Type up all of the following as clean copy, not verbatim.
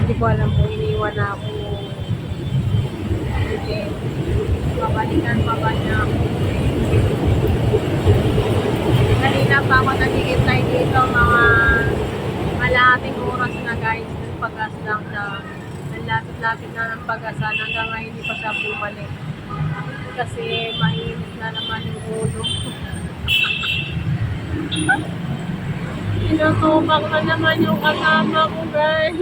Hindi ko alam kung iniwan na ako. Hindi. Babalikan pa ba niya ako? Kanina pa ako naghihintay dito mga kalahating oras na guys. Pag-gas lang siya. Ang lapit-lapit na ng pag-gasan hanggang ngayon hindi pa siya bumalik. Kasi mainit na naman yung ulo. Sinusupak na naman yung kasama ko guys.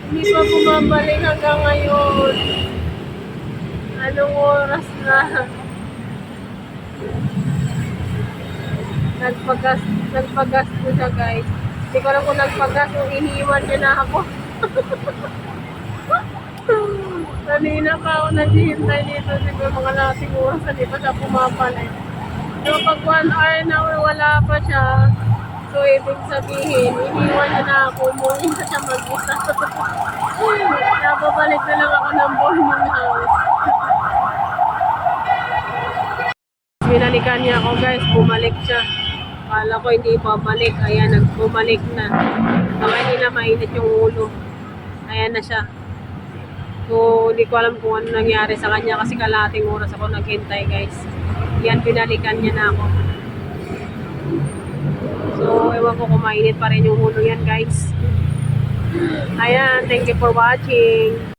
Hindi pa bumabalik hanggang ngayon. Anong oras na? Nagpagas ko siya guys. Hindi ko alam kung nagpagas o iniwan niya na ako. Kanina pa ako naghihintay dito. Siguro mga lating oras na di pa siya pumapalik. So pag 1 hour na wala pa siya, so ibig sabihin, iniwan niya na ako. Umuwi na siya mag-isa. Napabalik na lang ako ng boarding house. Binalikan niya ako guys, bumalik siya. Kala ko hindi pabalik, ayan, nagbumalik na. Kanina mainit yung ulo. Ayan na siya. So, hindi ko alam kung ano nangyari sa kanya kasi kalahating oras ako naghintay guys. Yan, binalikan niya na ako. So, ewan ko kung mainit pa rin yung ulo yan guys. Ayan, thank you for watching.